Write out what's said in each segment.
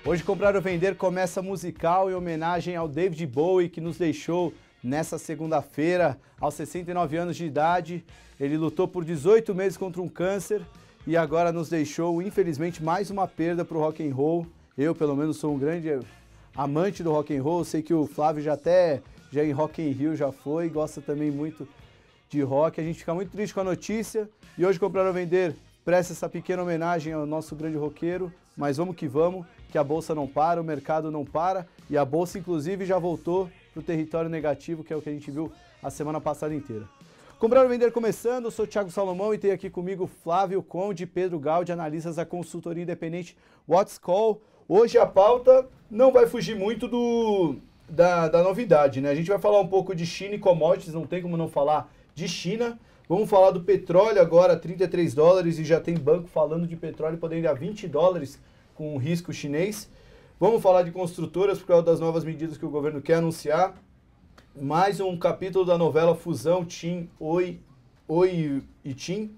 Hoje Comprar ou Vender começa musical em homenagem ao David Bowie, que nos deixou nessa segunda-feira, aos 69 anos de idade. Ele lutou por 18 meses contra um câncer e agora nos deixou, infelizmente, mais uma perda para o rock and roll. Eu, pelo menos, sou um grande amante do rock and roll. Sei que o Flávio já em Rock in Rio já foi, gosta também muito de rock. A gente fica muito triste com a notícia e hoje Comprar ou Vender presta essa pequena homenagem ao nosso grande roqueiro, mas vamos que a bolsa não para, o mercado não para e a bolsa inclusive já voltou para o território negativo, que é o que a gente viu a semana passada inteira. Comprar ou Vender começando, eu sou o Thiago Salomão e tenho aqui comigo Flávio Conde e Pedro Gaudi, analistas da consultoria independente What's Call. Hoje a pauta não vai fugir muito da novidade, né? A gente vai falar um pouco de China e commodities, não tem como não falar de China. Vamos falar do petróleo agora, 33 dólares, e já tem banco falando de petróleo podendo ir a 20 dólares com o risco chinês. Vamos falar de construtoras por causa das novas medidas que o governo quer anunciar. Mais um capítulo da novela Fusão, TIM, Oi e TIM.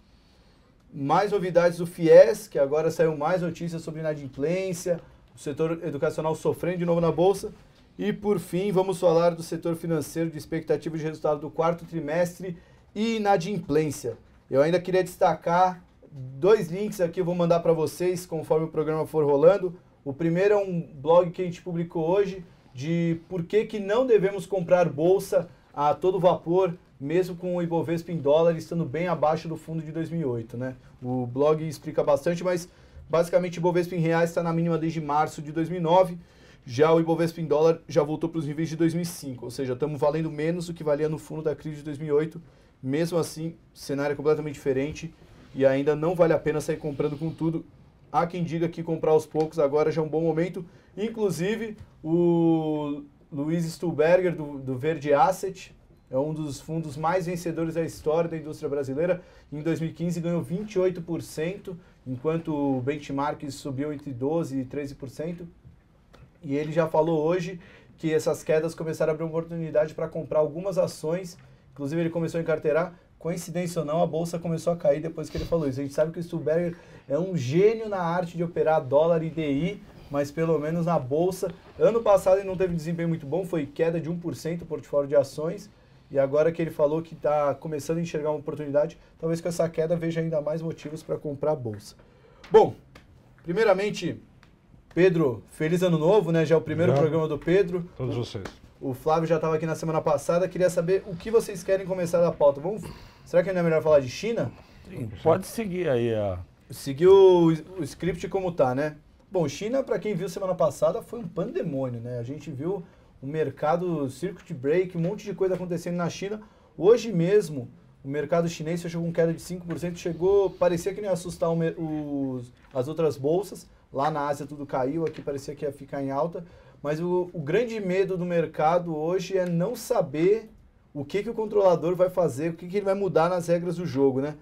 Mais novidades do FIES, que agora saiu mais notícias sobre inadimplência, o setor educacional sofrendo de novo na Bolsa. E por fim, vamos falar do setor financeiro, de expectativa de resultado do quarto trimestre e inadimplência. Eu ainda queria destacar dois links aqui, eu vou mandar para vocês conforme o programa for rolando. O primeiro é um blog que a gente publicou hoje de por que não devemos comprar bolsa a todo vapor, mesmo com o Ibovespa em dólar estando bem abaixo do fundo de 2008, né? O blog explica bastante, mas basicamente o Ibovespa em reais está na mínima desde março de 2009. Já o Ibovespa em dólar já voltou para os níveis de 2005, ou seja, estamos valendo menos do que valia no fundo da crise de 2008. Mesmo assim, o cenário é completamente diferente e ainda não vale a pena sair comprando com tudo. Há quem diga que comprar aos poucos agora já é um bom momento. Inclusive, o Luiz Stuhlberger, do Verde Asset, é um dos fundos mais vencedores da história da indústria brasileira. Em 2015 ganhou 28%, enquanto o benchmark subiu entre 12% e 13%. E ele já falou hoje que essas quedas começaram a abrir uma oportunidade para comprar algumas ações. Inclusive ele começou a encarteirar. Coincidência ou não, a bolsa começou a cair depois que ele falou isso. A gente sabe que o Stuhlberger é um gênio na arte de operar dólar e DI, mas pelo menos na bolsa. Ano passado ele não teve um desempenho muito bom, foi queda de 1% o portfólio de ações. E agora que ele falou que está começando a enxergar uma oportunidade, talvez com essa queda veja ainda mais motivos para comprar a bolsa. Bom, primeiramente, Pedro, feliz ano novo, né? Já é o primeiro programa do Pedro. Todos vocês. O Flávio já estava aqui na semana passada, queria saber o que vocês querem começar da pauta. Será que ainda é melhor falar de China? Sim, pode seguir aí. Seguir o script como tá, né? Bom, China, para quem viu semana passada, foi um pandemônio, né? A gente viu o mercado circuit break, um monte de coisa acontecendo na China. Hoje mesmo, o mercado chinês fechou com queda de 5%, parecia que não ia assustar as outras bolsas. Lá na Ásia tudo caiu, aqui parecia que ia ficar em alta. Mas o grande medo do mercado hoje é não saber o que o controlador vai fazer, o que ele vai mudar nas regras do jogo, né?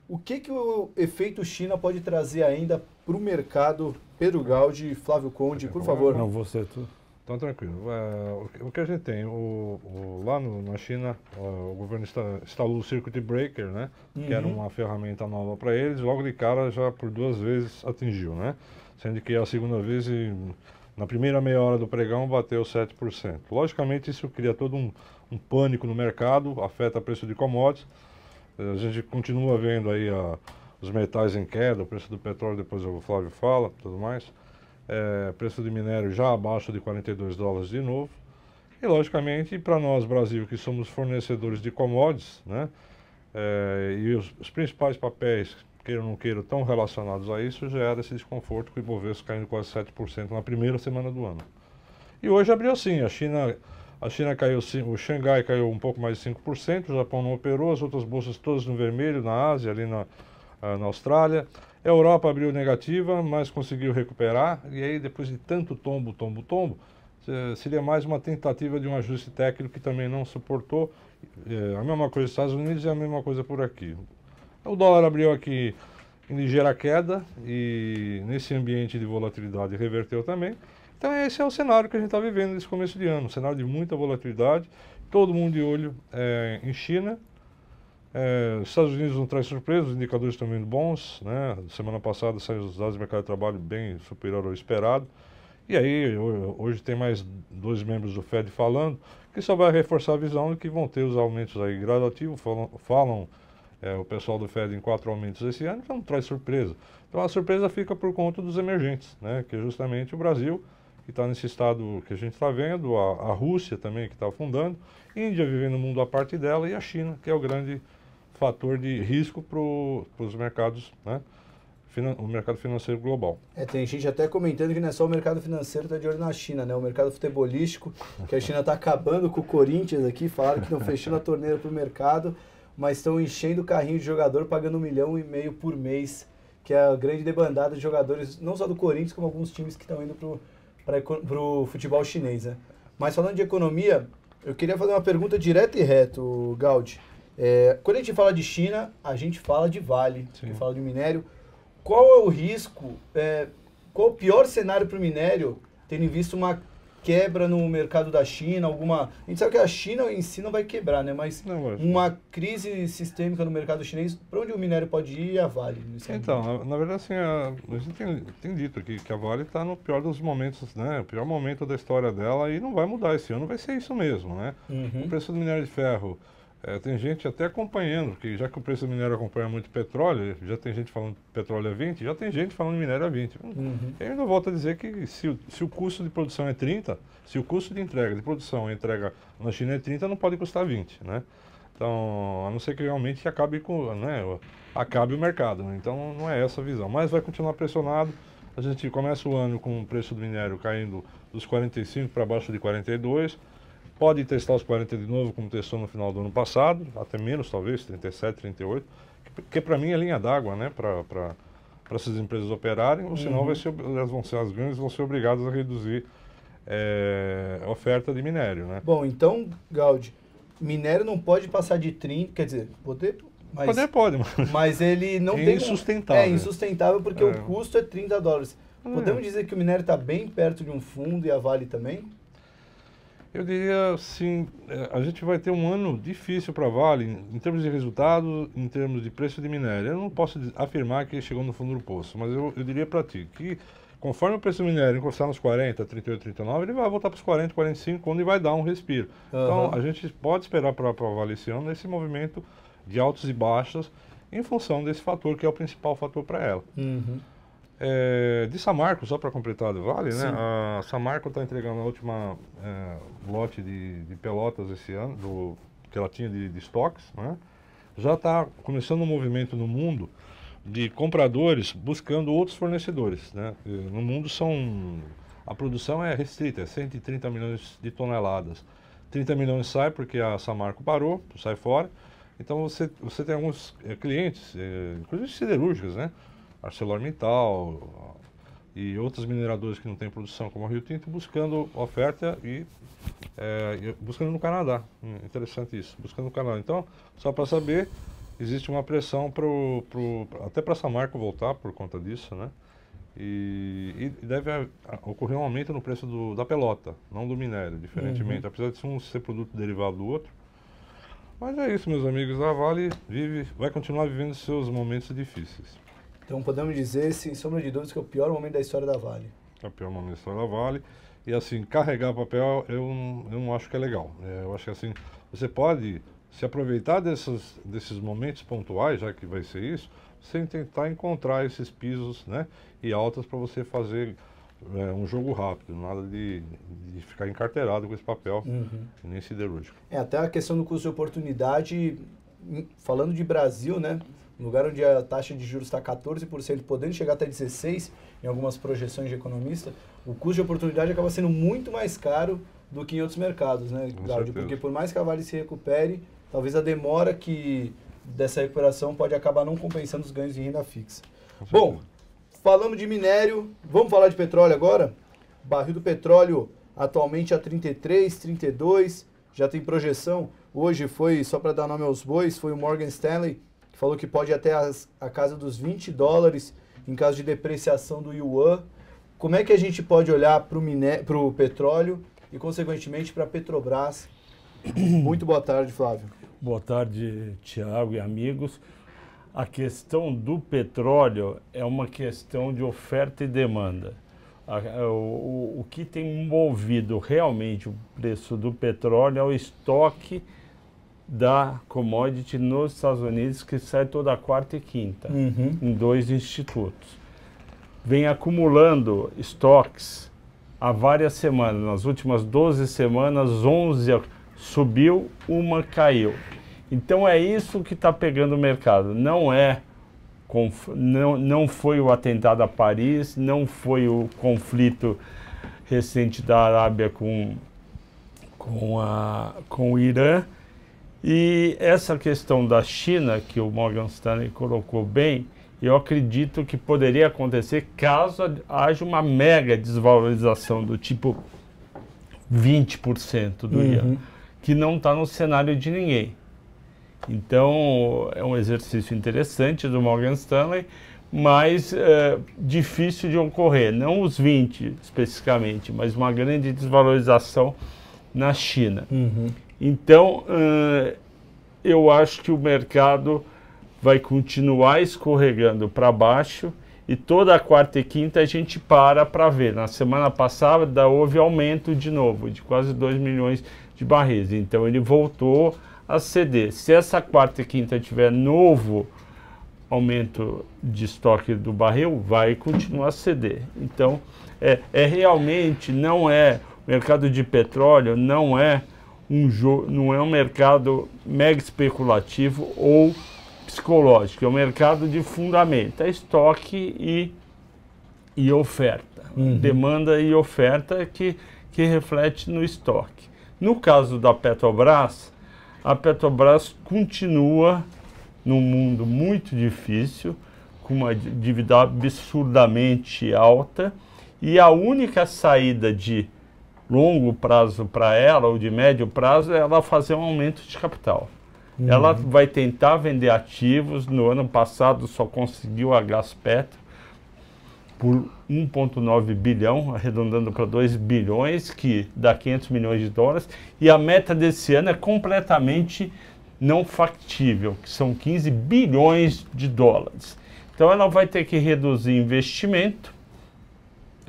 O que o efeito China pode trazer ainda para o mercado? Pedro Gaudi, Flávio Conde, por favor. Não, você tudo. Então, tranquilo. O que a gente tem, lá na China, o governo instalou o Circuit Breaker, né? Que era uma ferramenta nova para eles, logo de cara já por 2 vezes atingiu, né? Sendo que a segunda vez, na primeira meia hora do pregão, bateu 7%. Logicamente, isso cria todo um pânico no mercado, afeta o preço de commodities. A gente continua vendo aí os metais em queda, o preço do petróleo, depois o Flávio fala, tudo mais. Preço de minério já abaixo de 42 dólares de novo. E, logicamente, para nós, Brasil, que somos fornecedores de commodities, né? E os principais papéis, queira ou não queira, estão relacionados a isso, gera esse desconforto com o Ibovespa caindo quase 7% na primeira semana do ano. E hoje abriu assim, a China caiu, o Xangai caiu um pouco mais de 5%, o Japão não operou, as outras bolsas todas no vermelho, na Ásia, ali na Austrália. A Europa abriu negativa, mas conseguiu recuperar, e aí depois de tanto tombo, seria mais uma tentativa de um ajuste técnico que também não suportou. A mesma coisa nos Estados Unidos e a mesma coisa por aqui. O dólar abriu aqui em ligeira queda e nesse ambiente de volatilidade reverteu também. Então esse é o cenário que a gente está vivendo nesse começo de ano, um cenário de muita volatilidade, todo mundo de olho em China. Os Estados Unidos não traz surpresa, os indicadores estão vindo bons, né? Semana passada saíram os dados do mercado de trabalho bem superior ao esperado. E aí, hoje tem mais 2 membros do Fed falando, que só vai reforçar a visão de que vão ter os aumentos aí gradativos, falam o pessoal do Fed em 4 aumentos esse ano, então não traz surpresa. Então a surpresa fica por conta dos emergentes, né, que é justamente o Brasil, que está nesse estado que a gente está vendo, a Rússia também que está afundando, Índia vivendo o mundo à parte dela e a China, que é o grande fator de risco para os mercados, né, o mercado financeiro global. Tem gente até comentando que não é só o mercado financeiro que está de olho na China, né? O mercado futebolístico, que a China está acabando com o Corinthians aqui, falaram que estão fechando a torneira para o mercado, mas estão enchendo o carrinho de jogador, pagando 1,5 milhão por mês, que é a grande debandada de jogadores, não só do Corinthians, como alguns times que estão indo para o futebol chinês, né? Mas falando de economia, eu queria fazer uma pergunta direta e reto, Gaudi. Quando a gente fala de China, a gente fala de Vale, a gente fala de minério. Qual é o risco, qual o pior cenário para o minério, tendo em vista uma quebra no mercado da China, a gente sabe que a China em si não vai quebrar, né? Mas uma crise sistêmica no mercado chinês, para onde o minério pode ir, a Vale? Então, na verdade, assim, a gente tem dito aqui que a Vale está no pior dos momentos, né? O pior momento da história dela e não vai mudar esse ano, vai ser isso mesmo, né? O preço do minério de ferro, tem gente até acompanhando, porque já que o preço do minério acompanha muito petróleo, já tem gente falando que petróleo é 20, já tem gente falando que minério é 20. Eu ainda volto a dizer que se o custo de produção é 30, se o custo de entrega, de produção e entrega na China é 30, não pode custar 20, né? Então, a não ser que realmente acabe o mercado, né? Então não é essa a visão, mas vai continuar pressionado. A gente começa o ano com o preço do minério caindo dos 45 para baixo de 42, pode testar os 40 de novo, como testou no final do ano passado, até menos talvez, 37, 38, que para mim é linha d'água, né, para essas empresas operarem, ou senão as grandes vão ser obrigadas a reduzir a oferta de minério, né. Bom, então, Gaudi, minério não pode passar de 30, quer dizer, poder, pode, mas ele não tem insustentável. É insustentável porque o custo é $30. Podemos dizer que o minério está bem perto de um fundo e a Vale também? Eu diria assim, a gente vai ter um ano difícil para a Vale em termos de resultados, em termos de preço de minério. Eu não posso afirmar que chegou no fundo do poço, mas eu diria para ti que conforme o preço do minério encostar nos 40, 38, 39, ele vai voltar para os 40, 45, onde vai dar um respiro. Então a gente pode esperar para a Vale esse ano esse movimento de altos e baixos em função desse fator que é o principal fator para ela. De Samarco, só para completar do Vale, né? A Samarco está entregando a última lote de pelotas esse ano, que ela tinha de estoques, né? Já está começando um movimento no mundo de compradores buscando outros fornecedores, né? No mundo a produção é restrita, é 130 milhões de toneladas. 30 milhões sai porque a Samarco parou, sai fora. Então você tem alguns clientes, inclusive siderúrgicas, né? ArcelorMittal e outros mineradores que não têm produção, como a Rio Tinto, buscando oferta e buscando no Canadá. Interessante isso, buscando no Canadá. Então, só para saber, existe uma pressão até para essa marca voltar por conta disso, né? E deve ocorrer um aumento no preço da pelota, não do minério, diferentemente, apesar de um ser produto derivado do outro. Mas é isso, meus amigos, a Vale vai continuar vivendo seus momentos difíceis. Então podemos dizer, sem sombra de dúvidas, que é o pior momento da história da Vale. É o pior momento da história da Vale. E assim, carregar papel eu não acho que é legal. Eu acho que assim, você pode se aproveitar desses momentos pontuais, já que vai ser isso, sem tentar encontrar esses pisos, né, e altas para você fazer um jogo rápido, nada de ficar encarteirado com esse papel, nem siderúrgico. Até a questão do custo de oportunidade, falando de Brasil, né? Um lugar onde a taxa de juros está 14%, podendo chegar até 16% em algumas projeções de economista, o custo de oportunidade acaba sendo muito mais caro do que em outros mercados, né, Cláudio? Porque por mais que a Vale se recupere, talvez a demora dessa recuperação pode acabar não compensando os ganhos de renda fixa. Bom, falamos de minério, vamos falar de petróleo agora? O barril do petróleo atualmente a 33, 32, já tem projeção. Hoje foi, só para dar nome aos bois, foi o Morgan Stanley, que falou que pode ir até a casa dos $20 em caso de depreciação do yuan. Como é que a gente pode olhar para o petróleo e, consequentemente, para a Petrobras? Muito boa tarde, Flávio. Boa tarde, Tiago e amigos. A questão do petróleo é uma questão de oferta e demanda. O que tem movido realmente o preço do petróleo é o estoque da commodity nos Estados Unidos, que sai toda quarta e quinta, em 2 institutos. Vem acumulando estoques há várias semanas. Nas últimas 12 semanas, 11 subiu, 1 caiu. Então é isso que está pegando o mercado. Não foi o atentado a Paris, não foi o conflito recente da Arábia com o Irã. E essa questão da China, que o Morgan Stanley colocou bem, eu acredito que poderia acontecer caso haja uma mega desvalorização do tipo 20% do ian, que não está no cenário de ninguém. Então, é um exercício interessante do Morgan Stanley, mas difícil de ocorrer. Não os 20 especificamente, mas uma grande desvalorização na China. Então, eu acho que o mercado vai continuar escorregando para baixo e toda a quarta e quinta a gente para ver. Na semana passada houve aumento de novo, de quase 2 milhões de barris. Então, ele voltou a ceder. Se essa quarta e quinta tiver novo aumento de estoque do barril, vai continuar a ceder. Então, realmente não é o mercado de petróleo, não é um mercado mega especulativo ou psicológico, é um mercado de fundamento, é estoque e oferta, demanda e oferta que reflete no estoque. No caso da Petrobras, a Petrobras continua num mundo muito difícil, com uma dívida absurdamente alta, e a única saída de longo prazo para ela, ou de médio prazo, é ela fazer um aumento de capital. Ela vai tentar vender ativos. No ano passado só conseguiu a Gaspetro por 1,9 bilhão, arredondando para 2 bilhões, que dá 500 milhões de dólares, e a meta desse ano é completamente não factível, que são 15 bilhões de dólares. Então ela vai ter que reduzir investimento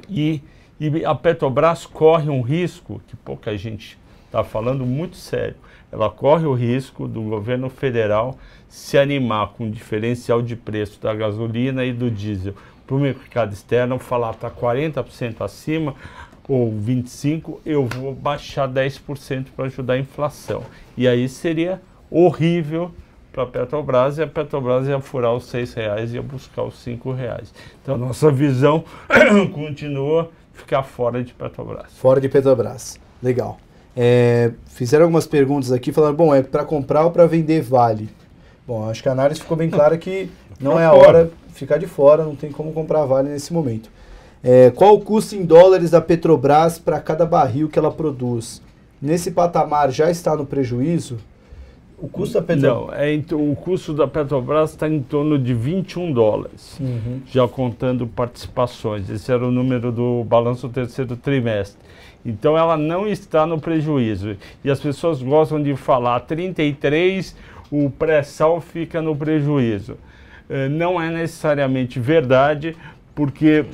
e a Petrobras corre um risco, que pouca gente está falando, muito sério. Ela corre o risco do governo federal se animar com o diferencial de preço da gasolina e do diesel para o mercado externo, falar está 40% acima ou 25%, eu vou baixar 10% para ajudar a inflação. E aí seria horrível para a Petrobras, e a Petrobras ia furar os R$6 e ia buscar os R$5. Então a nossa visão continua ficar fora de Petrobras. Fora de Petrobras, legal. Fizeram algumas perguntas aqui, falando, bom, é para comprar ou para vender Vale? Bom, acho que a análise ficou bem clara que não é a hora de ficar de fora, não tem como comprar Vale nesse momento. Qual o custo em dólares da Petrobras para cada barril que ela produz? Nesse patamar já está no prejuízo? O custo da Petrobras... Não, o custo da Petrobras está em torno de $21, já contando participações. Esse era o número do balanço do terceiro trimestre. Então ela não está no prejuízo. E as pessoas gostam de falar 33, o pré-sal fica no prejuízo. Não é necessariamente verdade, porque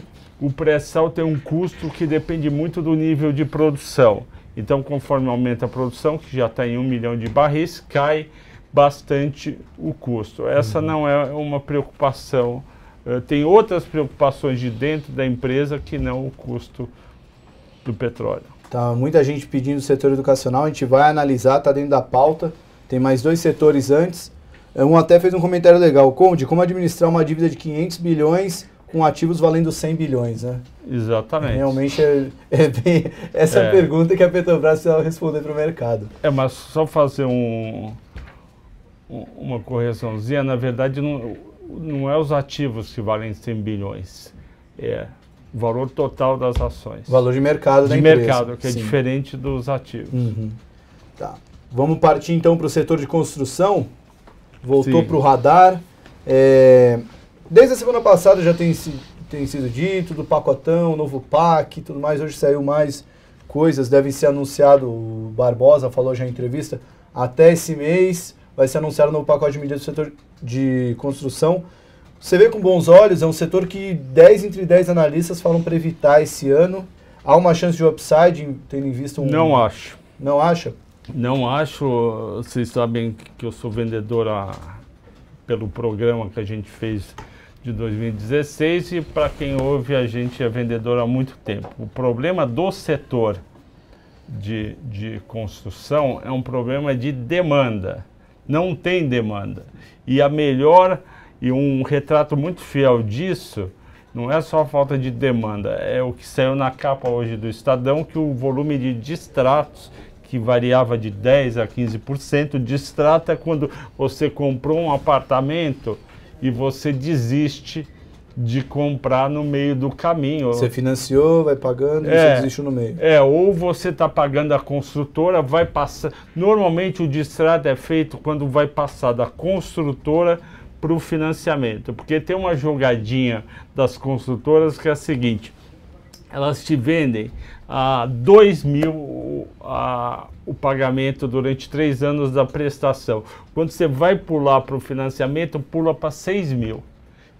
o pré-sal tem um custo que depende muito do nível de produção. Então, conforme aumenta a produção, que já está em 1 milhão de barris, cai bastante o custo. Essa não é uma preocupação. Tem outras preocupações de dentro da empresa que não o custo do petróleo. Tá, muita gente pedindo o setor educacional, a gente vai analisar, está dentro da pauta. Tem mais 2 setores antes. Um até fez um comentário legal. Conde, como administrar uma dívida de 500 bilhões com ativos valendo 100 bilhões, né? Exatamente. Realmente é bem essa pergunta que a Petrobras precisa responder para o mercado. Mas só fazer uma correçãozinha, na verdade não é os ativos que valem 100 bilhões, é o valor total das ações. O valor de mercado da empresa. De mercado, que é diferente dos ativos. Tá. Vamos partir então para o setor de construção. Voltou para o radar. Desde a semana passada já tem sido dito do pacotão, novo PAC e tudo mais. Hoje saiu mais coisas, devem ser anunciado, o Barbosa falou já em entrevista, até esse mês vai ser anunciado o novo pacote de medidas do setor de construção. Você vê com bons olhos, é um setor que 10 entre 10 analistas falam para evitar esse ano. Há uma chance de upside, tendo em vista um... Não acho. Não acha? Não acho. Vocês sabem que eu sou vendedor pelo programa que a gente fez de 2016 e para quem ouve a gente é vendedor há muito tempo. O problema do setor de construção é um problema de demanda. Não tem demanda. E um retrato muito fiel disso não é só a falta de demanda, é o que saiu na capa hoje do Estadão, que o volume de distratos, que variava de 10% a 15%, distrato é quando você comprou um apartamento e você desiste de comprar no meio do caminho. Você financiou, vai pagando e você desistiu no meio. Ou você está pagando a construtora, vai passar... Normalmente o distrato é feito quando vai passar da construtora para o financiamento, porque tem uma jogadinha das construtoras que é a seguinte: elas te vendem a 2.000 o pagamento durante 3 anos da prestação. Quando você vai pular para o financiamento, pula para 6.000.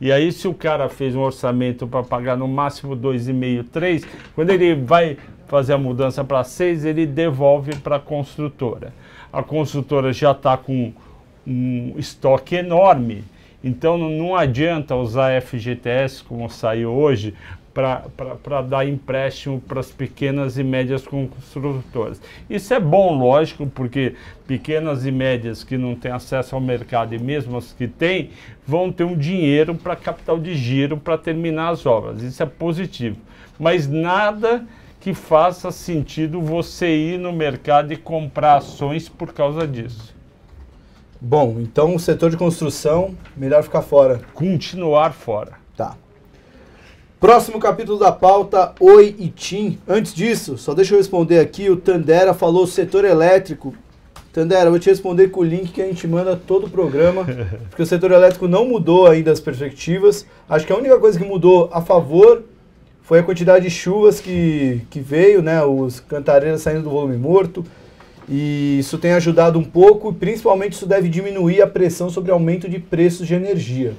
E aí, se o cara fez um orçamento para pagar no máximo 2,5, 3, quando ele vai fazer a mudança para 6, ele devolve para a construtora. A construtora já está com um estoque enorme, então não adianta usar FGTS, como saiu hoje, para dar empréstimo para as pequenas e médias construtoras. Isso é bom, lógico, porque pequenas e médias que não têm acesso ao mercado, e mesmo as que têm, vão ter um dinheiro para capital de giro para terminar as obras. Isso é positivo. Mas nada que faça sentido você ir no mercado e comprar ações por causa disso. Bom, então o setor de construção, melhor ficar fora. Continuar fora. Tá. Próximo capítulo da pauta, Oi e TIM. Antes disso, só deixa eu responder aqui, o Tandera falou setor elétrico. Tandera, eu vou te responder com o link que a gente manda todo o programa, porque o setor elétrico não mudou ainda as perspectivas. Acho que a única coisa que mudou a favor foi a quantidade de chuvas que veio, né, os cantareiras saindo do volume morto, e isso tem ajudado um pouco, e principalmente isso deve diminuir a pressão sobre aumento de preços de energia.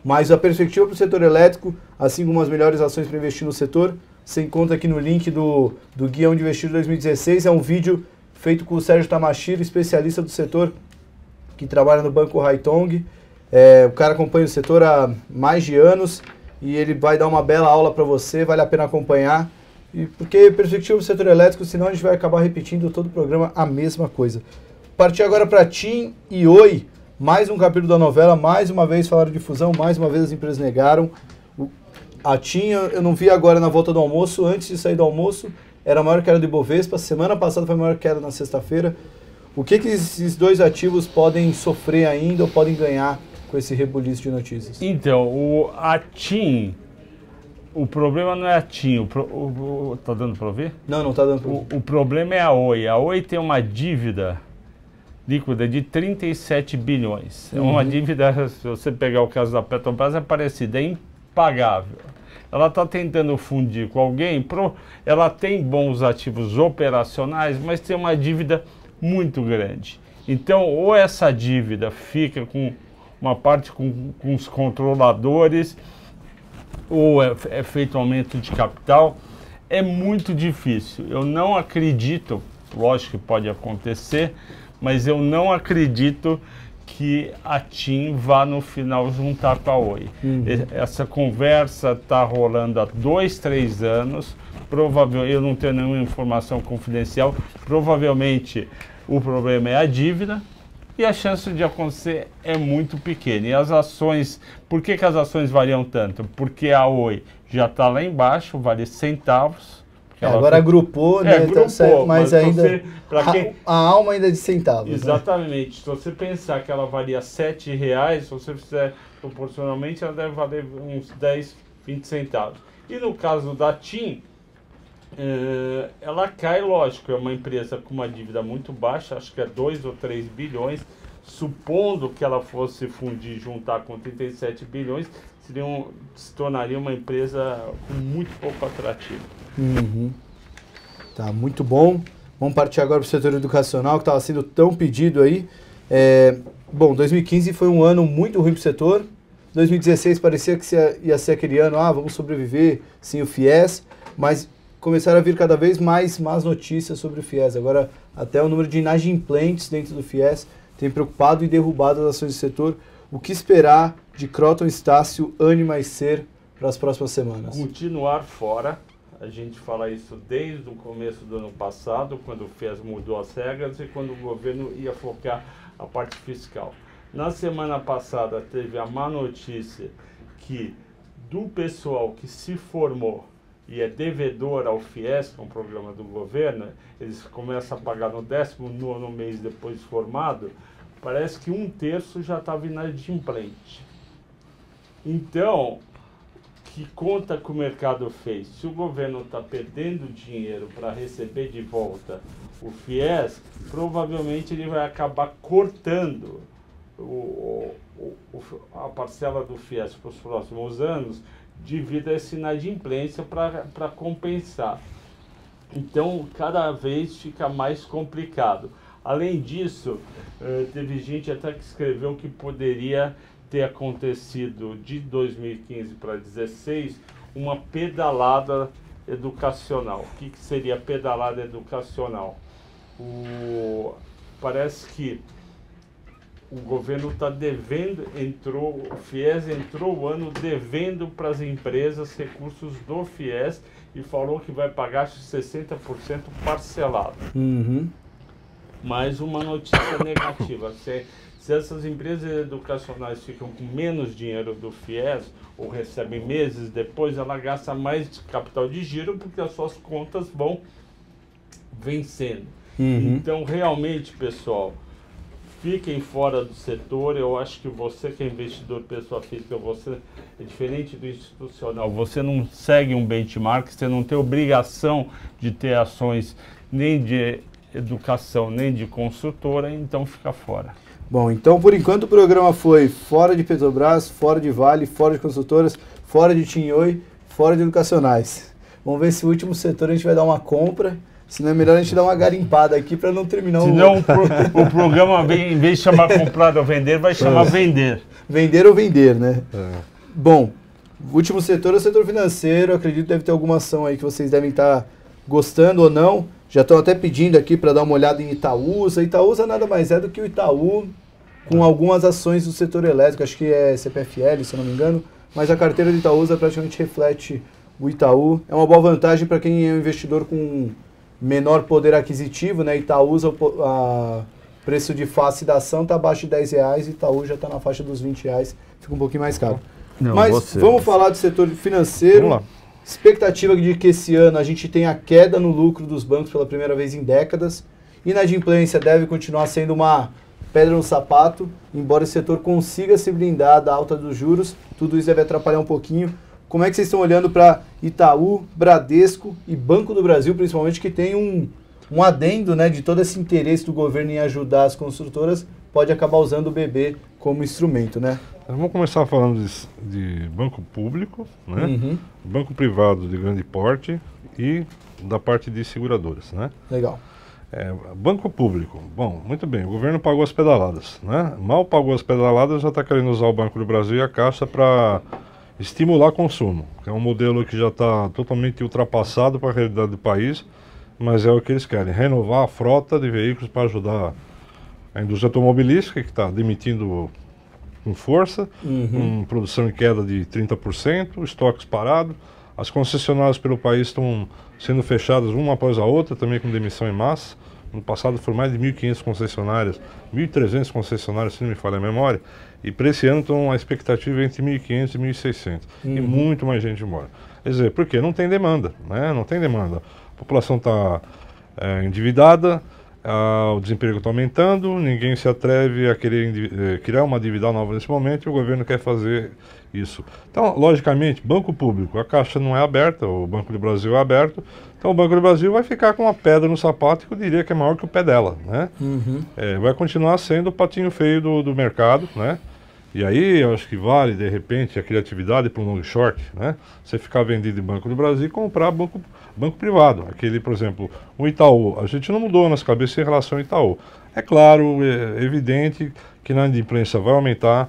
Mas a perspectiva para o setor elétrico, assim como as melhores ações para investir no setor, você encontra aqui no link do Guia Onde Investir 2016. É um vídeo feito com o Sérgio Tamashiro, especialista do setor, que trabalha no Banco Haitong. O cara acompanha o setor há mais de anos e ele vai dar uma bela aula para você, vale a pena acompanhar. Porque perspectiva do setor elétrico, senão a gente vai acabar repetindo todo o programa a mesma coisa. Partir agora para TIM e Oi. Mais um capítulo da novela, mais uma vez falaram de fusão, mais uma vez as empresas negaram. A TIM, eu não vi agora na volta do almoço, antes de sair do almoço, era a maior queda do Ibovespa, semana passada foi a maior queda na sexta-feira. O que esses dois ativos podem sofrer ainda ou podem ganhar com esse rebuliço de notícias? Então, a TIM, o problema não é a TIM, tá dando para ouvir? Não tá dando para ouvir. O problema é a Oi. A Oi tem uma dívida líquida de 37 bilhões. É uma dívida, se você pegar o caso da Petrobras, é parecida, é impagável. Ela está tentando fundir com alguém, ela tem bons ativos operacionais, mas tem uma dívida muito grande. Então, ou essa dívida fica com uma parte com os controladores, ou é feito aumento de capital. É muito difícil. Eu não acredito, lógico que pode acontecer, mas eu não acredito que a TIM vá no final juntar com a Oi. Essa conversa está rolando há 2, 3 anos, provavelmente, eu não tenho nenhuma informação confidencial, provavelmente o problema é a dívida e a chance de acontecer é muito pequena. E as ações, por que as ações variam tanto? Porque a Oi já está lá embaixo, vale centavos. Agora agrupou, né? Agrupou, tá certo, mas ainda a alma ainda é de centavos. Exatamente. Né? Se você pensar que ela valia R$7, se você fizer proporcionalmente, ela deve valer uns 10, 20 centavos. E no caso da TIM, ela cai, lógico, é uma empresa com uma dívida muito baixa, acho que é 2 ou 3 bilhões. Supondo que ela fosse fundir e juntar com 37 bilhões, se tornaria uma empresa muito pouco atrativa. Tá, muito bom. Vamos partir agora para o setor educacional, que estava sendo tão pedido aí. Bom, 2015 foi um ano muito ruim para o setor. 2016 parecia que ia ser aquele ano, vamos sobreviver sem o FIES, mas começaram a vir cada vez mais más notícias sobre o FIES. Agora, até o número de inadimplentes dentro do FIES tem preocupado e derrubado as ações do setor. O que esperar de Kroton, Estácio, Ânima e Ser para as próximas semanas? Continuar fora. A gente fala isso desde o começo do ano passado, quando o FIES mudou as regras e quando o governo ia focar a parte fiscal. Na semana passada teve a má notícia que do pessoal que se formou e é devedor ao FIES, que é um programa do governo, eles começam a pagar no 19º mês depois de formado, parece que 1/3 já estava inadimplente. Então, que conta que o mercado fez? Se o governo está perdendo dinheiro para receber de volta o FIES, provavelmente ele vai acabar cortando a parcela do FIES para os próximos anos devido a essa inadimplência para compensar. Então, cada vez fica mais complicado. Além disso, teve gente até que escreveu que poderia ter acontecido de 2015 para 2016 uma pedalada educacional. O que seria pedalada educacional? Parece que o governo está devendo, o FIES entrou o ano devendo para as empresas recursos do FIES e falou que vai pagar 60% parcelado. Mais uma notícia negativa. Se essas empresas educacionais ficam com menos dinheiro do FIES ou recebem meses depois, ela gasta mais de capital de giro porque as suas contas vão vencendo. Então, realmente, pessoal, fiquem fora do setor. Eu acho que você que é investidor pessoa física, você é diferente do institucional. Você não segue um benchmark, você não tem obrigação de ter ações nem de educação, nem de construtora, então fica fora. Bom, então por enquanto o programa foi fora de Petrobras, fora de Vale, fora de construtoras, fora de TIM Oi, fora de educacionais. Vamos ver se o último setor a gente vai dar uma compra. Se não é melhor a gente dar uma garimpada aqui para não terminar Senão o programa, em vez de chamar comprar ou vender, vai chamar vender. Vender ou vender, né? Bom, o último setor é o setor financeiro. Acredito que deve ter alguma ação aí que vocês devem estar gostando ou não. Já estão até pedindo aqui para dar uma olhada em Itaúsa. Itaúsa nada mais é do que o Itaú com algumas ações do setor elétrico. Acho que é CPFL, se eu não me engano. Mas a carteira de Itaúsa praticamente reflete o Itaú. É uma boa vantagem para quem é um investidor com menor poder aquisitivo, né? Itaúsa, o preço de face da ação está abaixo de R$10, Itaú já está na faixa dos R$20, fica um pouquinho mais caro. Mas vamos falar do setor financeiro. Vamos lá. Expectativa de que esse ano a gente tenha queda no lucro dos bancos pela primeira vez em décadas. Inadimplência deve continuar sendo uma pedra no sapato, embora esse setor consiga se blindar da alta dos juros, tudo isso deve atrapalhar um pouquinho. Como é que vocês estão olhando para Itaú, Bradesco e Banco do Brasil, principalmente, que tem um adendo, né, de todo esse interesse do governo em ajudar as construtoras, pode acabar usando o BB como instrumento, né? Vamos começar falando de banco público, né? Banco privado de grande porte e da parte de seguradoras, né? Legal. Banco público, bom, muito bem, o governo pagou as pedaladas, né? Mal pagou as pedaladas, já está querendo usar o Banco do Brasil e a Caixa para estimular consumo, que é um modelo que já está totalmente ultrapassado para a realidade do país, mas é o que eles querem, renovar a frota de veículos para ajudar a indústria automobilística, que está demitindo com força, com produção em queda de 30%, estoques parados, as concessionárias pelo país estão sendo fechadas uma após a outra, também com demissão em massa. No passado foram mais de 1.500 concessionárias, 1.300 concessionárias, se não me falha a memória, e para esse ano estão a expectativa entre 1.500 e 1.600, e muito mais gente embora. Quer dizer, por quê? Não tem demanda, né? Não tem demanda. A população está endividada, o desemprego está aumentando, ninguém se atreve a querer criar uma dívida nova nesse momento e o governo quer fazer isso. Então, logicamente, banco público, a Caixa não é aberta, o Banco do Brasil é aberto, então o Banco do Brasil vai ficar com uma pedra no sapato que eu diria que é maior que o pé dela, né? Vai continuar sendo o patinho feio do mercado, né? E aí eu acho que vale, de repente, a criatividade para um long short, né? Você ficar vendido em Banco do Brasil e comprar banco privado. Aquele, por exemplo, o Itaú. A gente não mudou nas cabeças em relação ao Itaú. É claro, é evidente que na imprensa vai aumentar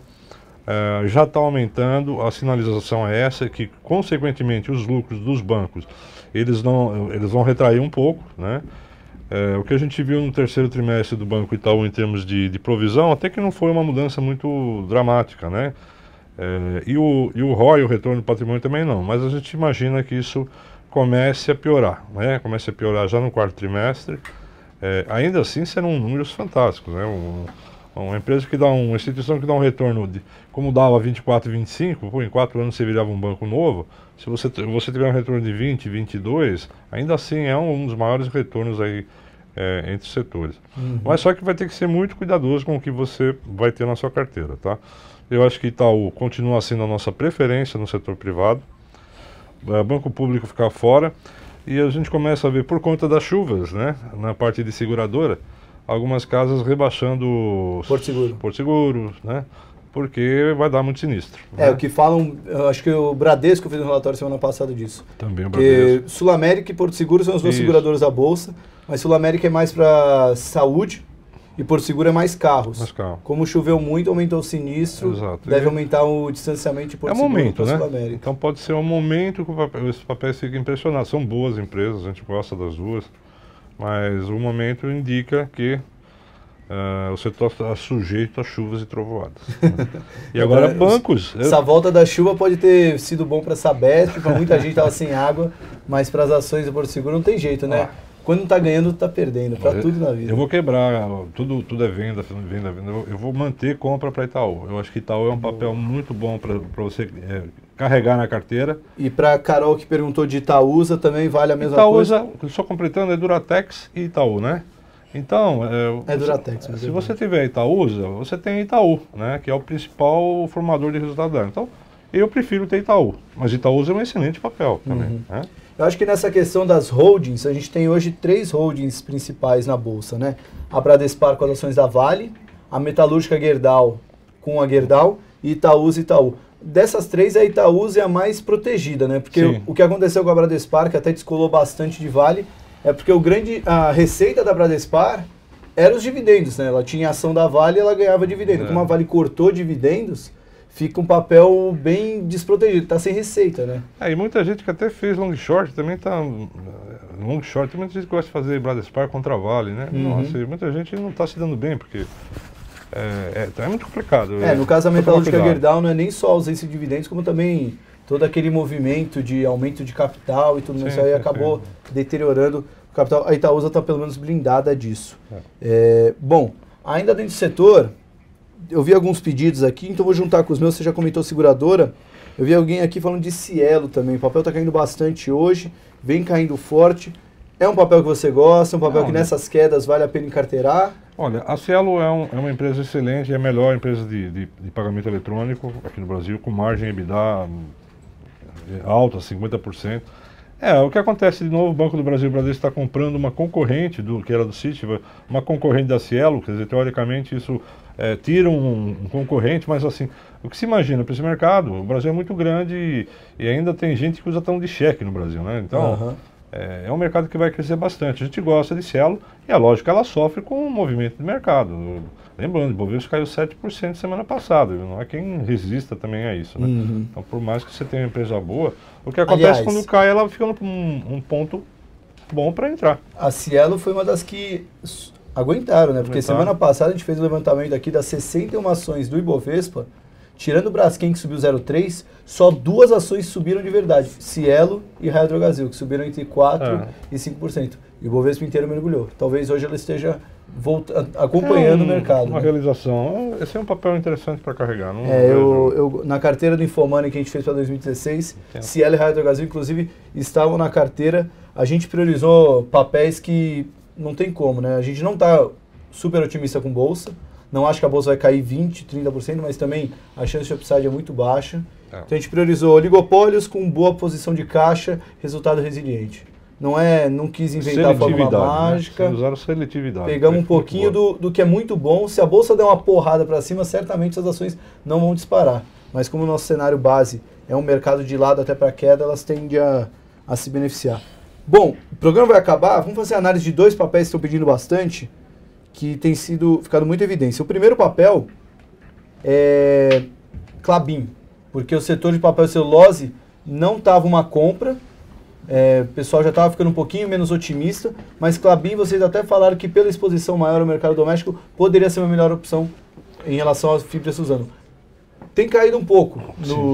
já está aumentando, a sinalização é essa, que consequentemente os lucros dos bancos eles vão retrair um pouco, né? O que a gente viu no terceiro trimestre do Banco Itaú em termos de provisão, até que não foi uma mudança muito dramática, né? E o ROI, o retorno do patrimônio, também não, mas a gente imagina que isso comece a piorar, né? Comece a piorar já no quarto trimestre. Ainda assim serão números fantásticos, né? Uma empresa que dá uma instituição que dá um retorno como dava 24, 25, pô, em 4 anos você virava um banco novo. Se você tiver um retorno de 20, 22, ainda assim é um dos maiores retornos aí entre os setores. Mas só que vai ter que ser muito cuidadoso com o que você vai ter na sua carteira, tá? Eu acho que Itaú continua sendo a nossa preferência no setor privado. Banco público ficar fora. E a gente começa a ver, por conta das chuvas, né, na parte de seguradora, algumas casas rebaixando Porto Seguro, né, porque vai dar muito sinistro. O que falam, eu acho que o Bradesco fez um relatório semana passada disso. Também o Bradesco. Sul América e Porto Seguro são as duas seguradoras da Bolsa, mas Sul América é mais para saúde e Porto Seguro é mais carros. Como choveu muito, aumentou o sinistro, deve aumentar o distanciamento de Porto Seguro momento, para né? Sul América. Então pode ser um momento que esses papéis fiquem impressionados. São boas empresas, a gente gosta das duas, mas o momento indica que o setor está sujeito a chuvas e trovoadas. E agora bancos. Essa volta da chuva pode ter sido bom para a Sabesp, para muita gente estava sem água, mas para as ações do Porto Seguro não tem jeito, né? Quando não está ganhando, está perdendo, para tudo na vida. Eu vou quebrar, tudo é venda. Eu vou manter compra para Itaú. Eu acho que Itaú é um papel muito bom para você carregar na carteira. E para a Carol que perguntou de Itaúsa, também vale a mesma coisa? Só completando, é Duratex e Itaú, né? Então, Duratex, se você tiver Itaúsa, você tem Itaú, né? Que é o principal formador de resultado dela. Então, eu prefiro ter Itaú, mas Itaúsa é um excelente papel também, né? Eu acho que nessa questão das holdings, a gente tem hoje 3 holdings principais na Bolsa, né? A Bradespar com as ações da Vale, a Metalúrgica Gerdau com a Gerdau e Itaúsa e Itaú. Dessas 3, a Itaúsa é a mais protegida, né? Porque o que aconteceu com a Bradespar, que até descolou bastante de Vale, é porque a receita da Bradespar era os dividendos, né? Ela tinha ação da Vale e ela ganhava dividendo. Como a Vale cortou dividendos, fica um papel bem desprotegido, está sem receita, né? E muita gente que até fez long short também está... Long short, tem muita gente que gosta de fazer Bradespar contra a Vale, né? Nossa, muita gente não está se dando bem, porque é muito complicado. No caso da Metalúrgica Gerdau, não é nem só ausência de dividendos, como também todo aquele movimento de aumento de capital e tudo isso aí acabou deteriorando o capital. A Itaúsa está pelo menos blindada disso. Bom, ainda dentro do setor... Eu vi alguns pedidos aqui, então vou juntar com os meus. Você já comentou seguradora. Eu vi alguém aqui falando de Cielo também. O papel está caindo bastante hoje, vem caindo forte. É um papel que você gosta, um papel que nessas quedas vale a pena encarteirar? Olha, a Cielo é uma empresa excelente, é a melhor empresa de pagamento eletrônico aqui no Brasil, com margem EBITDA alta, 50%. O que acontece de novo, o Banco do Brasil, o Bradesco está comprando uma concorrente que era do Citibank, uma concorrente da Cielo, quer dizer, teoricamente isso tira um concorrente, mas assim, o que se imagina para esse mercado, o Brasil é muito grande e ainda tem gente que usa tão de cheque no Brasil, né? Então, é um mercado que vai crescer bastante. A gente gosta de Cielo e é lógico que ela sofre com o movimento de mercado. Lembrando, o Bovespa caiu 7% semana passada, não é quem resista também a isso, né? Então, por mais que você tenha uma empresa boa, o que acontece quando cai, ela fica num ponto bom para entrar. A Cielo foi uma das que aguentaram, né? Porque semana passada a gente fez o levantamento aqui das 61 ações do Ibovespa, tirando o Braskem, que subiu 0,3%, só 2 ações subiram de verdade, Cielo e Raia Drogasil, que subiram entre 4% e 5%. E o Ibovespa inteiro mergulhou. Talvez hoje ela esteja acompanhando o mercado. Uma realização. Esse é um papel interessante para carregar. Não na carteira do Infomoney que a gente fez para 2016, Cielo e Raia Drogasil, inclusive, estavam na carteira. A gente priorizou papéis que não tem como, né? A gente não está super otimista com bolsa. Não acho que a bolsa vai cair 20%, 30%, mas também a chance de upside é muito baixa. Então a gente priorizou oligopólios com boa posição de caixa, resultado resiliente. Não quis inventar a fórmula mágica. Né? Usaram seletividade. Pegamos um pouquinho do que é muito bom. Se a bolsa der uma porrada para cima, certamente as ações não vão disparar. Mas como o nosso cenário base é um mercado de lado até para queda, elas tendem a se beneficiar. Bom, o programa vai acabar. Vamos fazer a análise de 2 papéis que estão pedindo bastante, que tem ficado muito em evidência. O primeiro papel é Klabin, porque o setor de papel e celulose não estava uma compra, o pessoal já estava ficando um pouquinho menos otimista, mas Klabin, vocês até falaram que pela exposição maior ao mercado doméstico, poderia ser uma melhor opção em relação às fibras Suzano. Tem caído um pouco,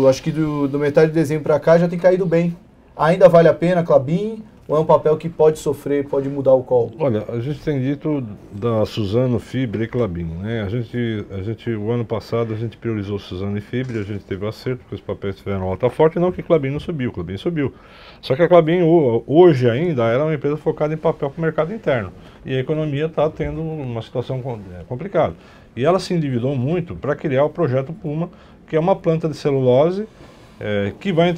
acho que do metade de dezembro para cá já tem caído bem. Ainda vale a pena Klabin ou é um papel que pode sofrer, pode mudar o call? Olha, a gente tem dito da Suzano, Fibra e Klabin, né? O ano passado a gente priorizou Suzano e Fibra, a gente teve o acerto, porque os papéis tiveram alta forte, não que Klabin não subiu, Klabin subiu. Só que a Klabin hoje ainda era uma empresa focada em papel para o mercado interno. E a economia está tendo uma situação complicada. E ela se endividou muito para criar o projeto Puma, que é uma planta de celulose, que vai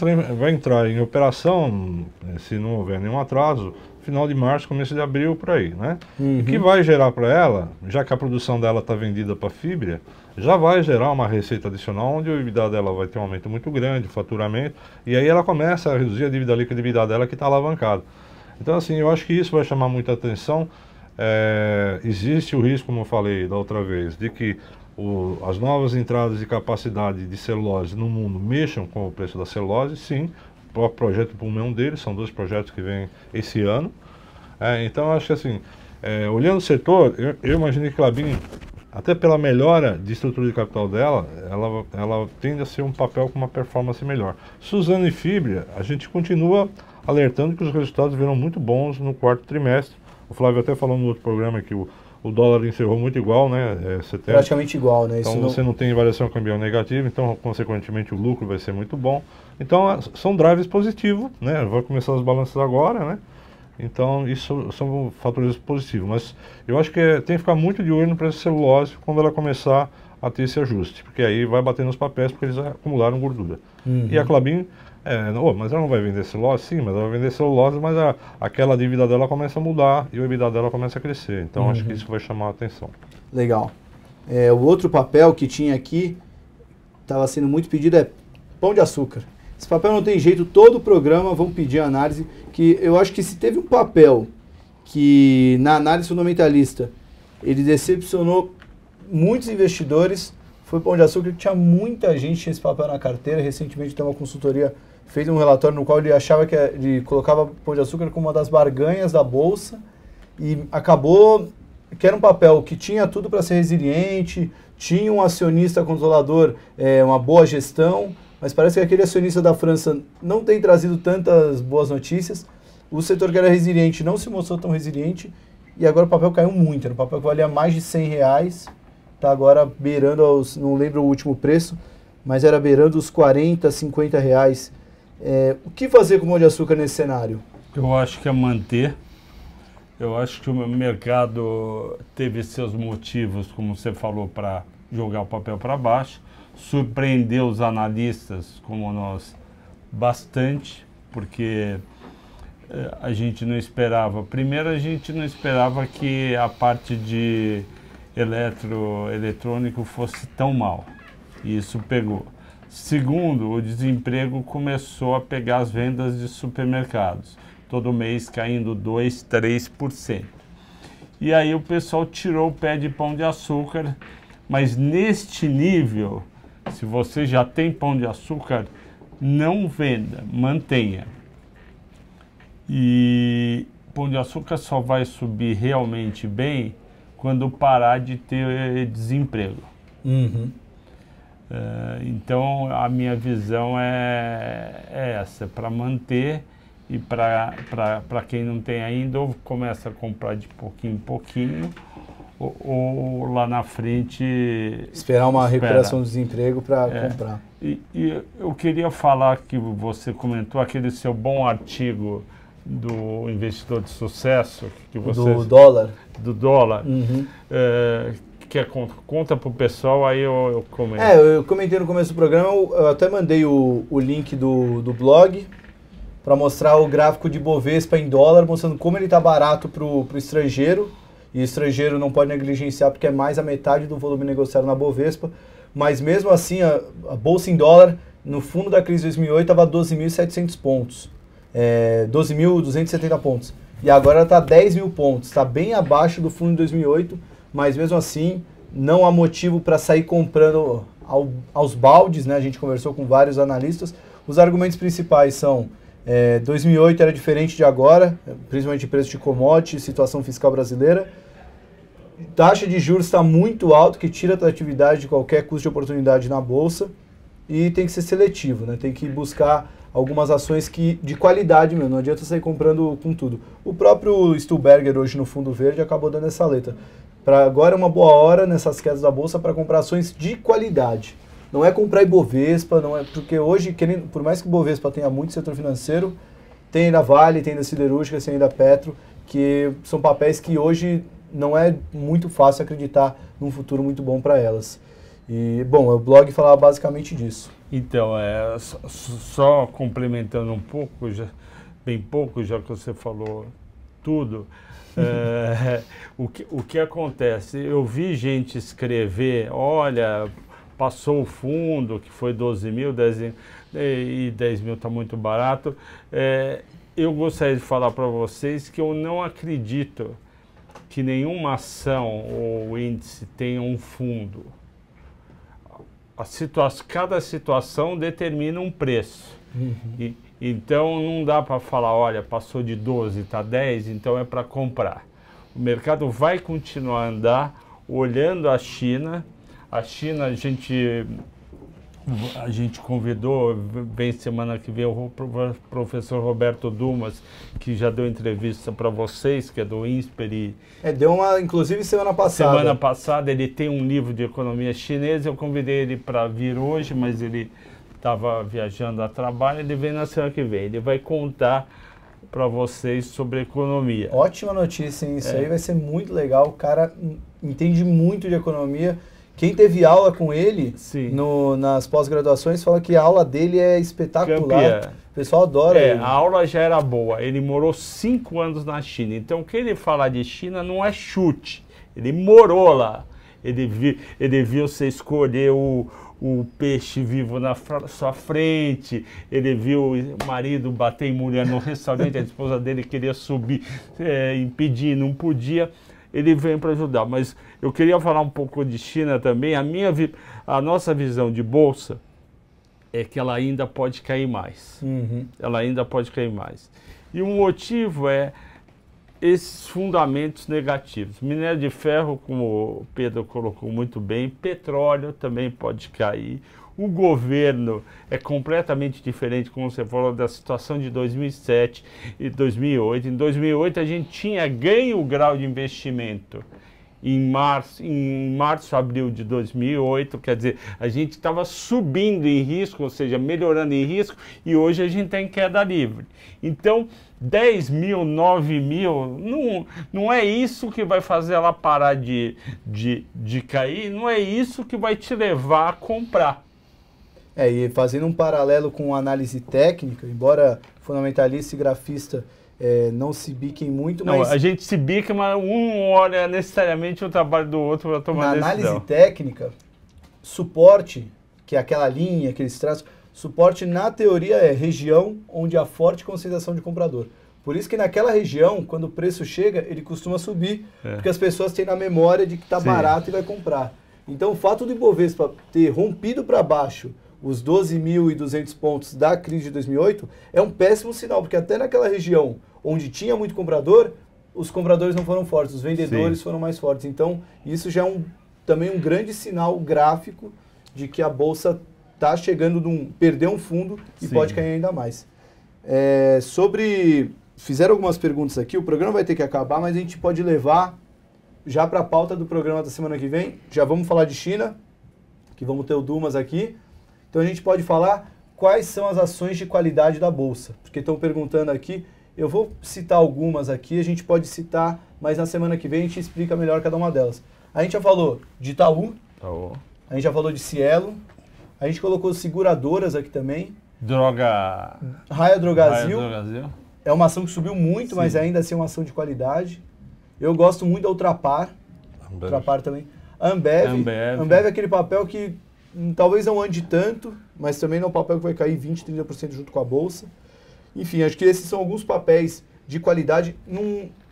entrar em operação, se não houver nenhum atraso, final de março, começo de abril, por aí, né? E que vai gerar para ela, já que a produção dela está vendida para a Fibra, já vai gerar uma receita adicional, onde o EBITDA dela vai ter um aumento muito grande, o faturamento, e aí ela começa a reduzir a dívida líquida de EBITDA dela, que está alavancada. Então, assim, eu acho que isso vai chamar muita atenção. Existe o risco, como eu falei da outra vez, de que as novas entradas de capacidade de celulose no mundo mexam com o preço da celulose, sim. O projeto Puma é um deles, são 2 projetos que vêm esse ano. Então, acho que assim, olhando o setor, eu imagino que Klabin, até pela melhora de estrutura de capital dela, ela tende a ser um papel com uma performance melhor. Suzano e Fibra, a gente continua alertando que os resultados virão muito bons no 4º trimestre. O Flávio até falou no outro programa que o dólar encerrou muito igual, né? Praticamente igual, né? Então você não tem variação cambial negativa, então consequentemente o lucro vai ser muito bom. Então são drivers positivos, né? Vai começar os balanços agora, né? Então isso são fatores positivos. Mas eu acho que tem que ficar muito de olho no preço de celulose quando ela começar a ter esse ajuste, porque aí vai bater nos papéis porque eles acumularam gordura. E a Klabin, mas ela não vai vender celulose? Sim, mas ela vai vender celulose, mas aquela dívida dela começa a mudar e o EBITDA dela começa a crescer. Então acho que isso vai chamar a atenção. Legal. O outro papel que tinha aqui, estava sendo muito pedido, é Pão de Açúcar. Esse papel não tem jeito, todo o programa vão pedir análise, que eu acho que se teve um papel que na análise fundamentalista ele decepcionou muitos investidores, foi Pão de Açúcar, que tinha muita gente tinha esse papel na carteira. Recentemente tem uma consultoria, fez um relatório no qual ele achava que ele colocava Pão de Açúcar como uma das barganhas da Bolsa e acabou que era um papel que tinha tudo para ser resiliente, tinha um acionista controlador, uma boa gestão, mas parece que aquele acionista da França não tem trazido tantas boas notícias. O setor que era resiliente não se mostrou tão resiliente e agora o papel caiu muito. Era um papel que valia mais de R$100, está agora beirando não lembro o último preço, mas era beirando os R$40, R$50. O que fazer com o Pão de Açúcar nesse cenário? Eu acho que é manter. Eu acho que o mercado teve seus motivos, como você falou, para jogar o papel para baixo. Surpreendeu os analistas, como nós, bastante, porque a gente não esperava. Primeiro, a gente não esperava que a parte de eletrônico fosse tão mal. E isso pegou. Segundo, o desemprego começou a pegar as vendas de supermercados. Todo mês caindo 2%, 3%. E aí o pessoal tirou o pé de Pão de Açúcar, mas neste nível, se você já tem Pão de Açúcar, não venda, mantenha. E Pão de Açúcar só vai subir realmente bem quando parar de ter desemprego. Então a minha visão é essa, para manter. E para quem não tem ainda, ou começa a comprar de pouquinho em pouquinho, ou lá na frente... Esperar uma recuperação do desemprego para comprar. E eu queria falar que você comentou aquele seu bom artigo do investidor de sucesso. Que você, do dólar. Do dólar. Conta para o pessoal, aí eu comento. Eu comentei no começo do programa, eu até mandei o link do blog, para mostrar o gráfico de Bovespa em dólar, mostrando como ele está barato para o estrangeiro, e o estrangeiro não pode negligenciar porque é mais a metade do volume negociado na Bovespa, mas mesmo assim a bolsa em dólar, no fundo da crise de 2008, estava 12.700 pontos, 12.270 pontos, e agora está 10.000 pontos, está bem abaixo do fundo de 2008, mas mesmo assim não há motivo para sair comprando aos baldes, né? A gente conversou com vários analistas. Os argumentos principais são 2008 era diferente de agora, principalmente preço de commodity, situação fiscal brasileira. Taxa de juros está muito alto, que tira a atratividade de qualquer custo de oportunidade na Bolsa. E tem que ser seletivo, né? Tem que buscar algumas ações de qualidade mesmo, não adianta sair comprando com tudo. O próprio Stuhlberger hoje no Fundo Verde acabou dando essa letra. Para agora é uma boa hora nessas quedas da Bolsa para comprar ações de qualidade. Não é comprar Ibovespa, não é, porque hoje, por mais que o Ibovespa tenha muito setor financeiro, tem ainda Vale, tem ainda Siderúrgica, tem ainda Petro, que são papéis que hoje não é muito fácil acreditar num futuro muito bom para elas. E, bom, o blog falava basicamente disso. Então, só complementando um pouco, bem pouco, já que você falou tudo, o que acontece? Eu vi gente escrever, olha, passou o fundo, que foi 12 mil, 10 mil, e 10 mil está muito barato. Eu gostaria de falar para vocês que eu não acredito que nenhuma ação ou índice tenha um fundo. Cada situação determina um preço. Uhum. Então não dá para falar, olha, passou de 12, está 10, então é para comprar. O mercado vai continuar a andar olhando a China. A China a gente convidou, vem semana que vem, o professor Roberto Dumas, que já deu entrevista para vocês, que é do INSPER. Deu uma, inclusive, semana passada. Semana passada ele tem um livro de economia chinesa, eu convidei ele para vir hoje, mas ele estava viajando a trabalho, ele vem na semana que vem. Ele vai contar para vocês sobre economia. Ótima notícia, hein? Isso aí vai ser muito legal. O cara entende muito de economia. Quem teve aula com ele nas pós-graduações fala que a aula dele é espetacular. Campeã. O pessoal adora ele. A aula já era boa. Ele morou 5 anos na China. Então, o que ele fala de China não é chute. Ele morou lá. Ele viu você escolher o peixe vivo na sua frente. Ele viu o marido bater em mulher no restaurante. A esposa dele queria subir, impedir, não podia. Ele vem para ajudar, mas eu queria falar um pouco de China também. A nossa visão de bolsa é que ela ainda pode cair mais. Uhum. Ela ainda pode cair mais. E o motivo é esses fundamentos negativos. Minério de ferro, como o Pedro colocou muito bem, petróleo também pode cair. O governo é completamente diferente, como você falou, da situação de 2007 e 2008. Em 2008 a gente tinha ganho o grau de investimento em março, abril de 2008, quer dizer, a gente estava subindo em risco, ou seja, melhorando em risco, e hoje a gente está em queda livre. Então, 10 mil, 9 mil, não é isso que vai fazer ela parar de cair, não é isso que vai te levar a comprar. E fazendo um paralelo com análise técnica, embora fundamentalista e grafista não se biquem muito, mas... a gente se bica, mas um olha necessariamente o trabalho do outro para tomar decisão. Na análise técnica, suporte, que é aquela linha, aqueles traços, suporte na teoria é região onde há forte concentração de comprador. Por isso que naquela região, quando o preço chega, ele costuma subir, porque as pessoas têm na memória de que está barato e vai comprar. Então o fato do Ibovespa ter rompido para baixo os 12.200 pontos da crise de 2008 é um péssimo sinal, porque até naquela região onde tinha muito comprador, os compradores não foram fortes, os vendedores foram mais fortes. Então, isso já é também um grande sinal gráfico de que a Bolsa está chegando perder um fundo e pode cair ainda mais. Fizeram algumas perguntas aqui, o programa vai ter que acabar, mas a gente pode levar já para a pauta do programa da semana que vem. Já vamos falar de China, que vamos ter o Dumas aqui. Então a gente pode falar quais são as ações de qualidade da Bolsa, porque estão perguntando aqui, eu vou citar algumas aqui, a gente pode citar, mas na semana que vem a gente explica melhor cada uma delas. A gente já falou de Itaú, a gente já falou de Cielo, a gente colocou seguradoras aqui também. Raia Drogasil. É uma ação que subiu muito, mas ainda assim é uma ação de qualidade. Eu gosto muito da Ultrapar também. Ambev é aquele papel que talvez não ande tanto, mas também não é um papel que vai cair 20%, 30% junto com a Bolsa. Enfim, acho que esses são alguns papéis de qualidade.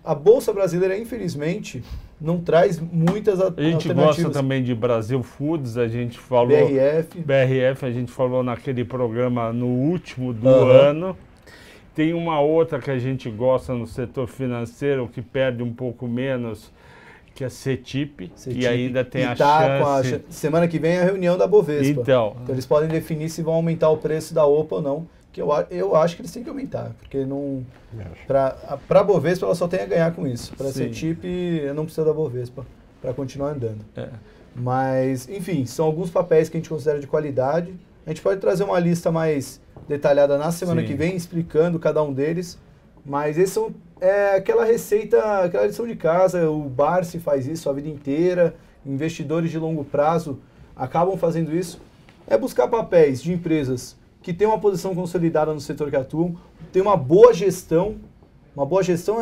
a Bolsa Brasileira, infelizmente, não traz muitas alternativas. A gente gosta também de Brasil Foods, a gente falou... BRF, a gente falou naquele programa no último do ano. Tem uma outra que a gente gosta no setor financeiro, que perde um pouco menos, que é CETIP, e ainda tem a chance... Semana que vem é a reunião da Bovespa. Então eles podem definir se vão aumentar o preço da OPA ou não, que eu acho que eles têm que aumentar, porque não... Para a Bovespa ela só tem a ganhar com isso. Para a CETIP eu não preciso da Bovespa para continuar andando. Mas, enfim, são alguns papéis que a gente considera de qualidade. A gente pode trazer uma lista mais detalhada na semana que vem, explicando cada um deles. Mas esses são aquela receita, aquela lição de casa. O Barsi faz isso a vida inteira. Investidores de longo prazo acabam fazendo isso. É buscar papéis de empresas que têm uma posição consolidada no setor que atuam, tem uma boa gestão. Uma boa gestão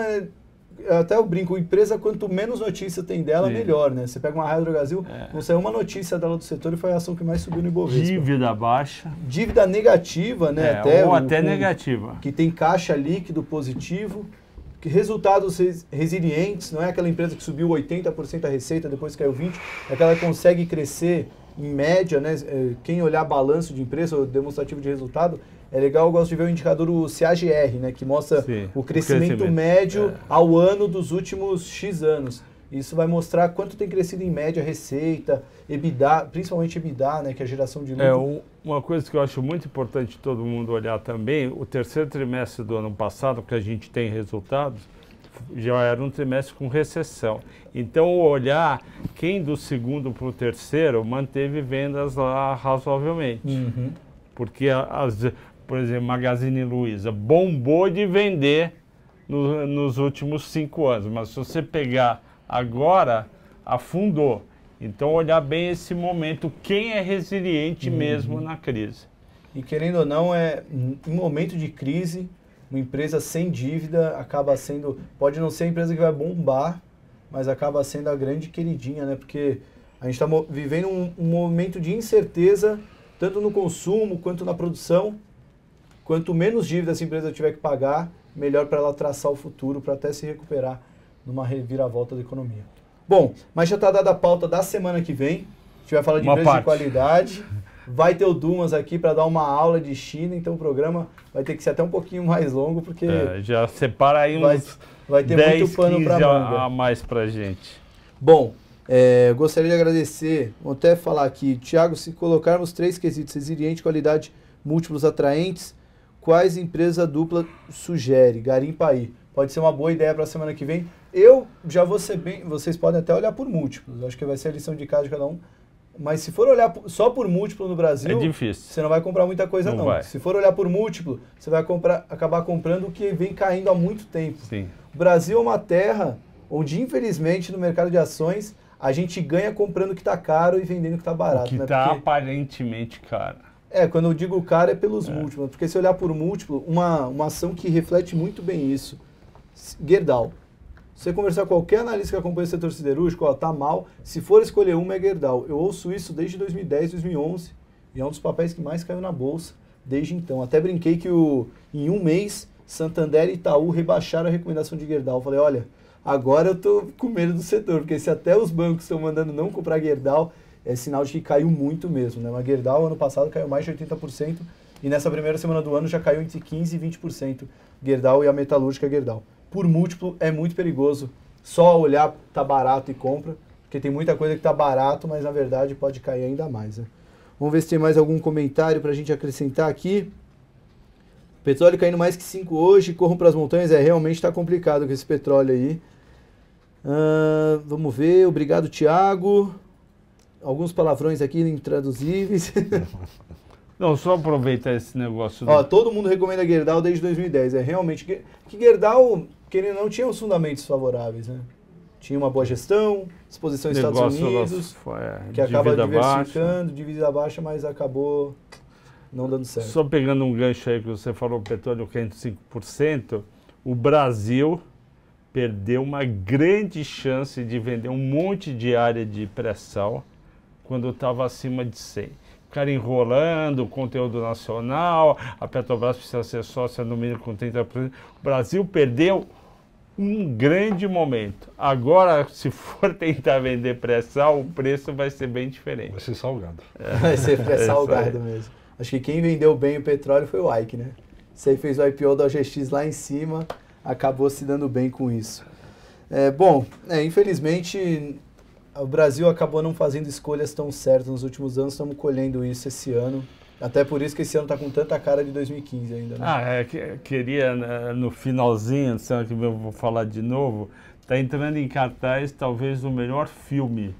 até eu brinco, empresa quanto menos notícia tem dela, melhor, né? Você pega uma Raia Drogasil, não saiu uma notícia dela do setor e foi a ação que mais subiu no Ibovespa. Dívida baixa. Dívida negativa, né? Ou até negativa. Que tem caixa líquido positivo, que resultados resilientes, não é aquela empresa que subiu 80% a receita, depois caiu 20%, é aquela que consegue crescer em média, né? Quem olhar balanço de empresa ou demonstrativo de resultado, é legal, eu gosto de ver o indicador o CAGR, né, que mostra o crescimento médio ao ano dos últimos X anos. Isso vai mostrar quanto tem crescido em média a receita, EBITDA, principalmente EBITDA, né, que é a geração de lucro. Uma coisa que eu acho muito importante todo mundo olhar também, o terceiro trimestre do ano passado, que a gente tem resultados, já era um trimestre com recessão. Então, olhar quem do segundo para o terceiro manteve vendas lá razoavelmente. Porque por exemplo, Magazine Luiza bombou de vender nos últimos 5 anos, mas se você pegar agora, afundou. Então, olhar bem esse momento, quem é resiliente mesmo na crise. E querendo ou não, em momento de crise, uma empresa sem dívida acaba sendo, pode não ser a empresa que vai bombar, mas acaba sendo a grande queridinha, né? Porque a gente está vivendo um momento de incerteza, tanto no consumo quanto na produção. Quanto menos dívida essa empresa tiver que pagar, melhor para ela traçar o futuro, para até se recuperar numa reviravolta da economia. Bom, mas já está dada a pauta da semana que vem. A gente vai falar de empresas de qualidade. Vai ter o Dumas aqui para dar uma aula de China, então o programa vai ter que ser até um pouquinho mais longo, porque... já separa aí uns vai ter 10, muito pano para manga a mais para gente. Bom, gostaria de agradecer, vou até falar aqui, Thiago, se colocarmos 3 quesitos, resiliente, qualidade, múltiplos atraentes, quais empresas a dupla sugere? Garimpa aí. Pode ser uma boa ideia para a semana que vem. Eu já vou ser bem... Vocês podem até olhar por múltiplos. Acho que vai ser a lição de casa de cada um. Mas se for olhar só por múltiplo no Brasil... É difícil. Você não vai comprar muita coisa, não. Se for olhar por múltiplo, você vai acabar comprando o que vem caindo há muito tempo. Sim. O Brasil é uma terra onde, infelizmente, no mercado de ações, a gente ganha comprando o que está caro e vendendo o que está barato. O que está aparentemente caro. Quando eu digo caro é pelos múltiplos, porque se olhar por múltiplo, uma ação que reflete muito bem isso, Gerdau. Se você conversar com qualquer analista que acompanha o setor siderúrgico, tá mal, se for escolher uma é Gerdau. Eu ouço isso desde 2010, 2011, e é um dos papéis que mais caiu na bolsa desde então. Até brinquei que em um mês, Santander e Itaú rebaixaram a recomendação de Gerdau. Falei, olha, agora eu tô com medo do setor, porque se até os bancos estão mandando não comprar Gerdau, é sinal de que caiu muito mesmo, né? Mas Gerdau, ano passado, caiu mais de 80%, e nessa primeira semana do ano já caiu entre 15% e 20%, Gerdau e a metalúrgica Gerdau. Por múltiplo, é muito perigoso. Só olhar, tá barato e compra, porque tem muita coisa que tá barato, mas na verdade pode cair ainda mais, né? Vamos ver se tem mais algum comentário pra gente acrescentar aqui. Petróleo caindo mais que 5 hoje, corram para as montanhas, realmente tá complicado com esse petróleo aí. Vamos ver, obrigado, Thiago. Alguns palavrões aqui intraduzíveis. Não, só aproveitar esse negócio. Todo mundo recomenda Gerdau desde 2010. Realmente que Gerdau, querendo ou não, tinha os fundamentos favoráveis, né? Tinha uma boa gestão, exposição aos Estados Unidos, que acaba diversificando, dívida baixa, mas acabou não dando certo. Só pegando um gancho aí que você falou, petróleo caindo 5%, o Brasil perdeu uma grande chance de vender um monte de área de pré-sal quando estava acima de 100. Ficaram enrolando o conteúdo nacional, a Petrobras precisa ser sócia no mínimo com 30%. O Brasil perdeu um grande momento. Agora, se for tentar vender pré-sal, o preço vai ser bem diferente. Vai ser salgado. Vai ser pré-salgado mesmo. Acho que quem vendeu bem o petróleo foi o Ike, né? Você aí fez o IPO da OGX lá em cima, acabou se dando bem com isso. Infelizmente, o Brasil acabou não fazendo escolhas tão certas nos últimos anos, estamos colhendo isso esse ano. Até por isso que esse ano está com tanta cara de 2015 ainda, né? Queria, no finalzinho, semana que vem eu vou falar de novo, está entrando em cartaz talvez o melhor filme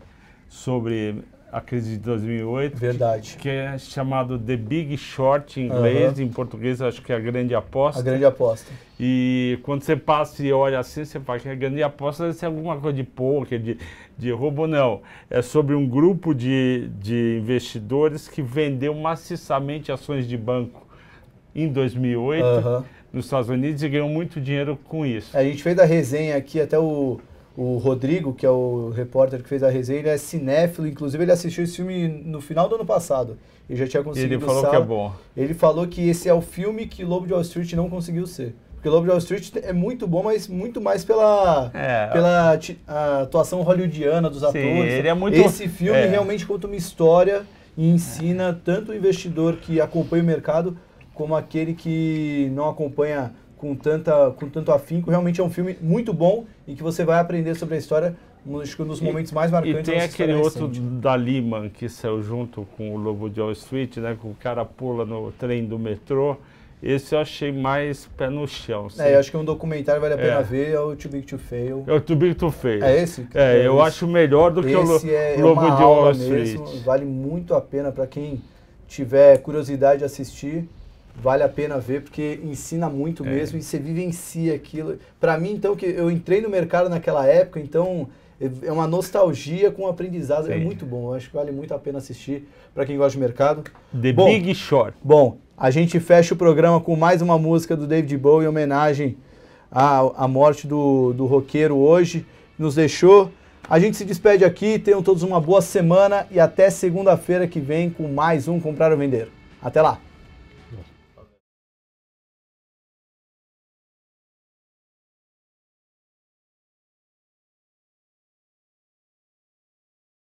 sobre a crise de 2008. Verdade. Que é chamado The Big Short em inglês, em português acho que é A Grande Aposta. A Grande Aposta. E quando você passa e olha assim, você fala que a Grande Aposta deve ser alguma coisa de poker, de roubo, não. É sobre um grupo de investidores que vendeu maciçamente ações de banco em 2008 nos Estados Unidos e ganhou muito dinheiro com isso. A gente fez a resenha aqui, até o Rodrigo, que é o repórter que fez a resenha, ele é cinéfilo, inclusive ele assistiu esse filme no final do ano passado. Ele já tinha conseguido. Ele falou que é bom. Ele falou que esse é o filme que Lobo de Wall Street não conseguiu ser. Porque Lobo de Wall Street é muito bom, mas muito mais pela atuação hollywoodiana dos atores. Ele é muito... Esse filme realmente conta uma história e ensina tanto o investidor que acompanha o mercado, como aquele que não acompanha com tanto afinco. Realmente é um filme muito bom e que você vai aprender sobre a história, acho que um dos momentos mais marcantes. E tem aquele outro da Lehman que saiu junto com o Lobo de Wall Street, né, que o cara pula no trem do metrô. Esse eu achei mais pé no chão. Eu acho que é um documentário, vale a pena ver, é o Too Big to Fail. É o Too Big to Fail. É esse? Eu acho melhor do que o Lobo de Wall Street. Mesmo, vale muito a pena para quem tiver curiosidade de assistir. Vale a pena ver, porque ensina muito mesmo e você vivencia aquilo. Para mim, então, que eu entrei no mercado naquela época, então é uma nostalgia com aprendizado. É muito bom, eu acho que vale muito a pena assistir para quem gosta de mercado. Big Short. Bom, a gente fecha o programa com mais uma música do David Bowie em homenagem à morte do roqueiro hoje. Nos deixou. A gente se despede aqui, tenham todos uma boa semana e até segunda-feira que vem com mais um Comprar ou Vender. Até lá!